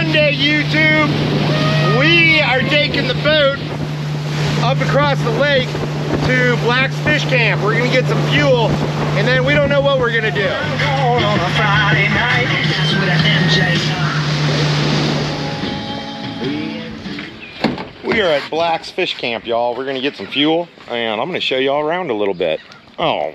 Sunday, YouTube. We are taking the boat up across the lake to Black's Fish Camp. We're gonna get some fuel, and then we don't know what we're gonna do. On a Friday night, that's what MJ. We are at Black's Fish Camp, y'all. We're gonna get some fuel, and I'm gonna show y'all around a little bit. Oh,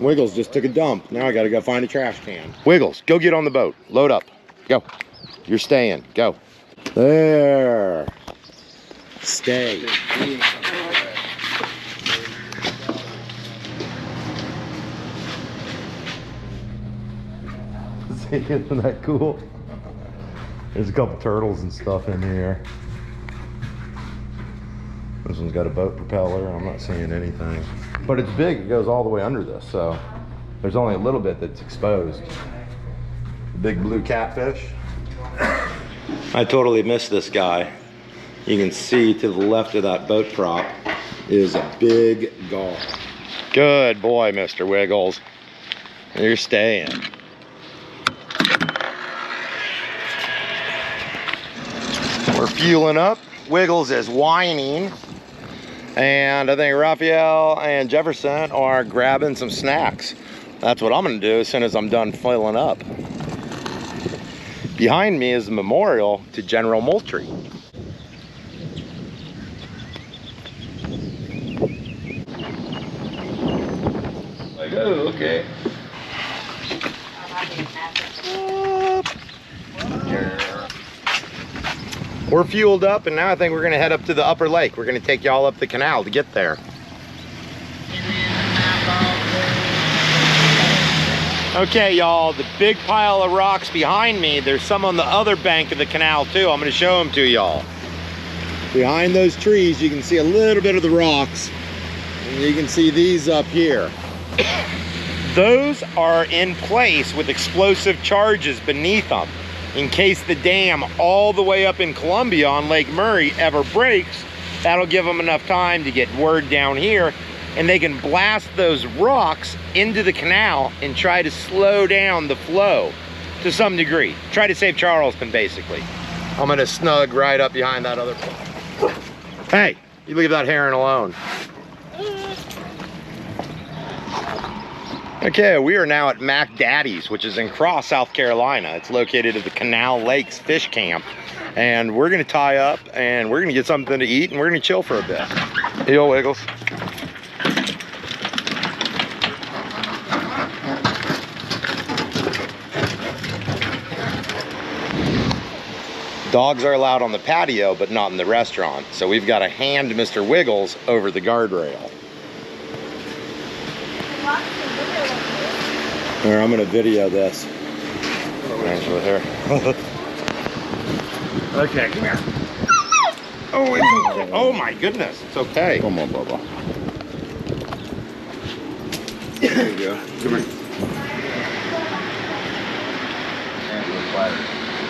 Wiggles just took a dump. Now I gotta go find a trash can. Wiggles, go get on the boat. Load up. Go. You're staying. Go. There. Stay. See, isn't that cool? There's a couple turtles and stuff in here. This one's got a boat propeller. I'm not seeing anything. But it's big. It goes all the way under this, so there's only a little bit that's exposed. Big blue catfish. I totally missed this guy. You can see to the left of that boat prop is a big gar. Good boy, Mr. Wiggles. You're staying. We're fueling up. Wiggles is whining. And I think Raphael and Jefferson are grabbing some snacks. That's what I'm gonna do as soon as I'm done filling up. Behind me is the memorial to General Moultrie. Like, oh, okay. We're fueled up, and now I think we're gonna head up to the upper lake. We're gonna take y'all up the canal to get there. Okay, y'all, the big pile of rocks behind me, there's some on the other bank of the canal too. I'm gonna show them to y'all. Behind those trees, you can see a little bit of the rocks, and you can see these up here. Those are in place with explosive charges beneath them. In case the dam all the way up in Columbia on Lake Murray ever breaks, that'll give them enough time to get word down here, and they can blast those rocks into the canal and try to slow down the flow to some degree. Try to save Charleston, basically. I'm gonna snug right up behind that other place. Hey, you leave that heron alone. Okay, we are now at Mac Daddy's, which is in Cross, South Carolina. It's located at the Canal Lakes Fish Camp. And we're gonna tie up, and we're gonna get something to eat, and we're gonna chill for a bit. Yo, Wiggles. Dogs are allowed on the patio, but not in the restaurant. So we've got to hand Mr. Wiggles over the guardrail. Here, I'm gonna video this. With her. Okay, come here. Oh, it's okay. Oh my goodness, it's okay. Come on, Bubba. There you go. Come here.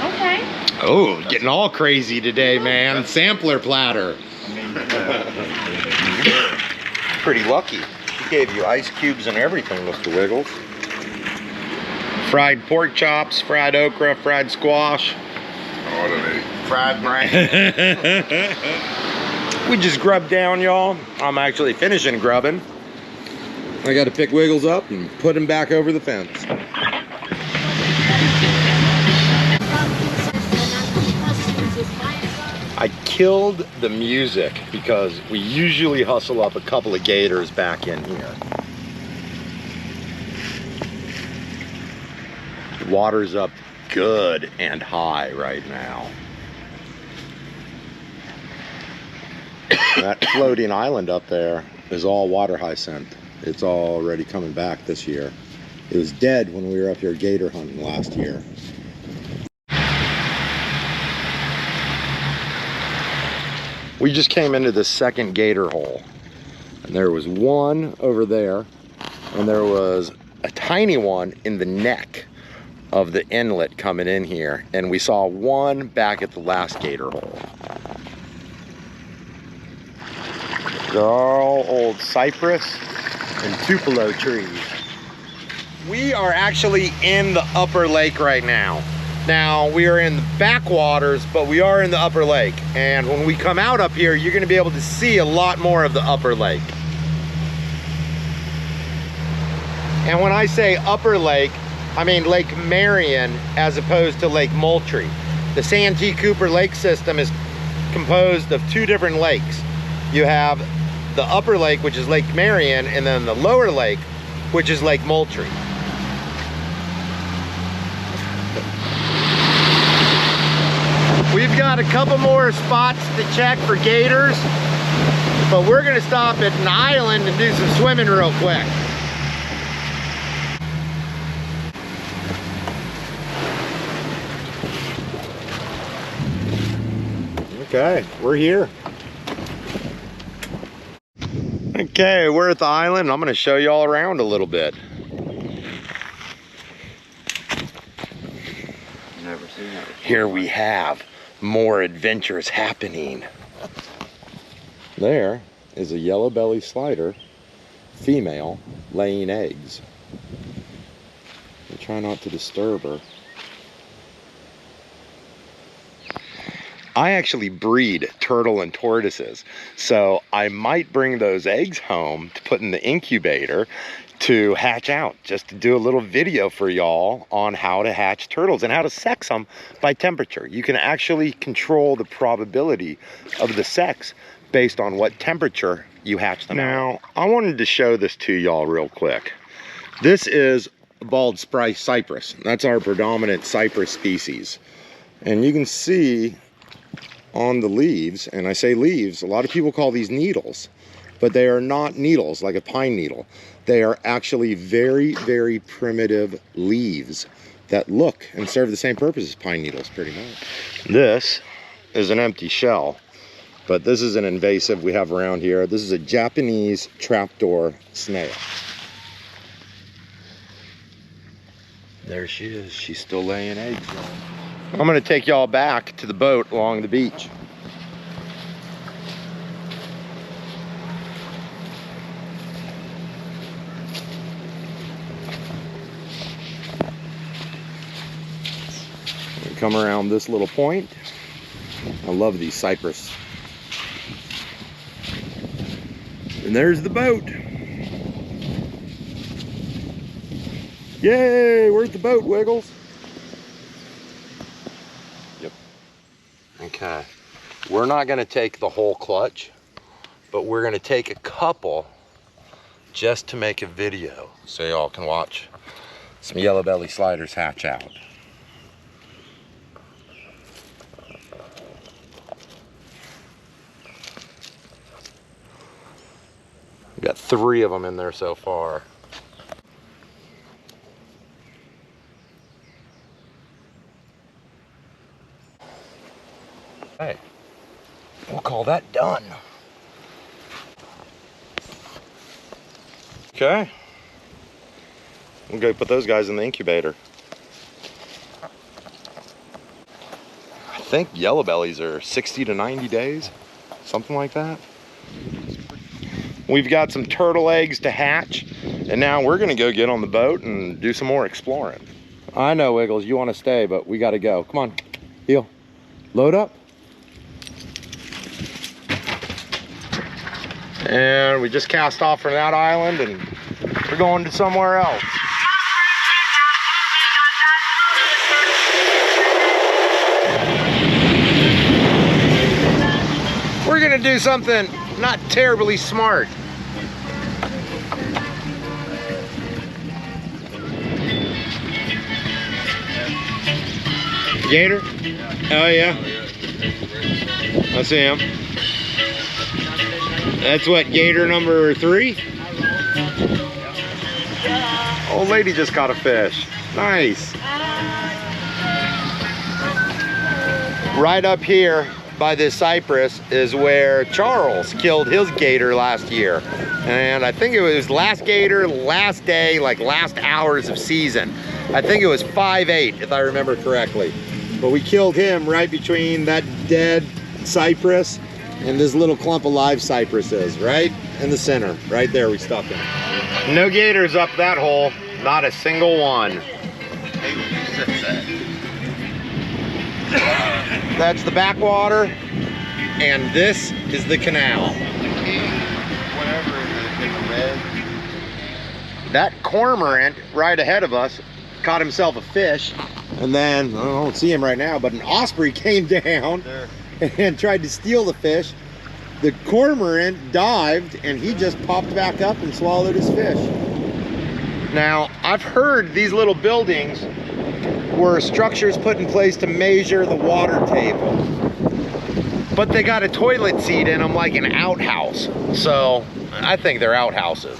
Okay. Oh, getting all crazy today, man. Sampler platter. Pretty lucky. He gave you ice cubes and everything, Mr. Wiggles. Fried pork chops, fried okra, fried squash. Fried brain. We just grubbed down, y'all. I'm actually finishing grubbing. I got to pick Wiggles up and put him back over the fence. I killed the music because we usually hustle up a couple of gators back in here. The water's up good and high right now. That floating island up there is all water hyacinth. It's already coming back this year. It was dead when we were up here gator hunting last year. We just came into the second gator hole, and there was one over there, and there was a tiny one in the neck of the inlet coming in here, and we saw one back at the last gator hole. They're all old cypress and tupelo trees. We are actually in the upper lake right now. Now, we are in the backwaters, but we are in the upper lake. And when we come out up here, you're gonna be able to see a lot more of the upper lake. And when I say upper lake, I mean Lake Marion as opposed to Lake Moultrie. The Santee Cooper Lake system is composed of two different lakes. You have the upper lake, which is Lake Marion, and then the lower lake, which is Lake Moultrie. We've got a couple more spots to check for gators, but we're gonna stop at an island and do some swimming real quick. Okay, we're here. Okay, we're at the island. I'm gonna show you all around a little bit. Never seen that before. Here we have more adventures happening. There is a yellow belly slider, female, laying eggs. I try not to disturb her. I actually breed turtle and tortoises, so I might bring those eggs home to put in the incubator to hatch out, just to do a little video for y'all on how to hatch turtles and how to sex them by temperature. You can actually control the probability of the sex based on what temperature you hatch them out. Now, I wanted to show this to y'all real quick. This is bald cypress. That's our predominant cypress species. And you can see on the leaves, and I say leaves, a lot of people call these needles, but they are not needles like a pine needle. They are actually very, very primitive leaves that look and serve the same purpose as pine needles, pretty much. This is an empty shell, but this is an invasive we have around here. This is a Japanese trapdoor snail. There she is. She's still laying eggs. I'm gonna take y'all back to the boat along the beach. We come around this little point. I love these cypress. And there's the boat. Yay, we're at the boat, Wiggles. Okay, we're not gonna take the whole clutch, but we're gonna take a couple just to make a video so y'all can watch some yellow belly sliders hatch out. We got 3 of them in there so far. Hey, we'll call that done. Okay. We'll go put those guys in the incubator. I think yellow bellies are 60 to 90 days, something like that. We've got some turtle eggs to hatch, and now we're gonna go get on the boat and do some more exploring. I know, Wiggles, you wanna stay, but we gotta go. Come on, heel, load up. And we just cast off from that island and we're going to somewhere else. We're gonna do something not terribly smart. Gator? Oh yeah. I see him. That's what, gator number 3? Old lady just caught a fish. Nice. Right up here by this cypress is where Charles killed his gator last year. And I think it was last gator, last day, like last hours of season. I think it was 5'8", if I remember correctly. But we killed him right between that dead cypress and this little clump of live cypresses, right in the center. Right there, we stuck him. No gators up that hole, not a single one. That's the backwater, and this is the canal. Whatever in the red. That cormorant right ahead of us caught himself a fish, and then I don't see him right now, but an osprey came down There. and tried to steal the fish. The cormorant dived and he just popped back up and swallowed his fish. Now, I've heard these little buildings were structures put in place to measure the water table, but they got a toilet seat in them like an outhouse. So I think they're outhouses.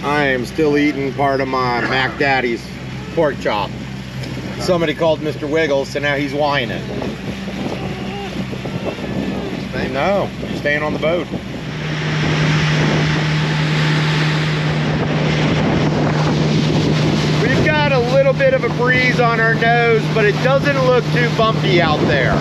I am still eating part of my Mac Daddy's pork chop. Somebody called Mr. Wiggles, so now he's whining. No, staying on the boat. We've got a little bit of a breeze on our nose, but it doesn't look too bumpy out there.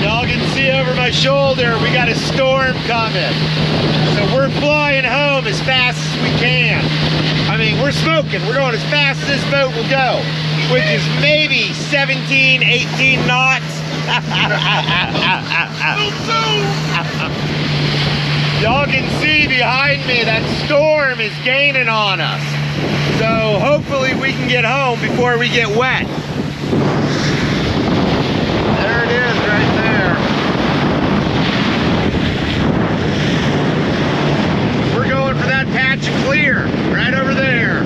Y'all can see over my shoulder, we got a storm coming. So we're flying home as fast as we can. I mean, we're smoking. We're going as fast as this boat will go, which is maybe 17, 18 knots. Y'all can see behind me that storm is gaining on us. So hopefully we can get home before we get wet. There it is right there. We're going for that patch of clear right over there.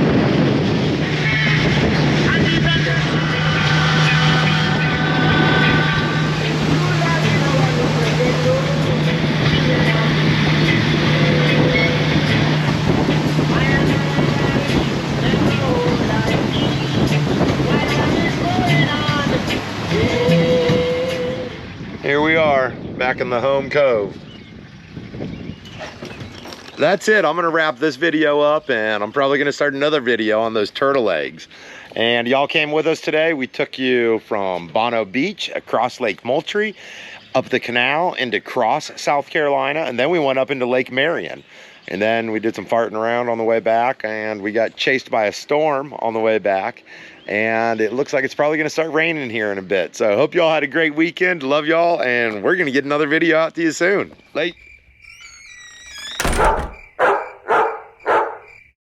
Here we are, back in the home cove. That's it. I'm gonna wrap this video up, and I'm probably gonna start another video on those turtle eggs. And y'all came with us today. We took you from Bonneau Beach, across Lake Moultrie, up the canal into Cross, South Carolina, and then we went up into Lake Marion. And then we did some farting around on the way back, and we got chased by a storm on the way back. And it looks like it's probably gonna start raining here in a bit. So I hope y'all had a great weekend. Love y'all, and we're gonna get another video out to you soon. Late.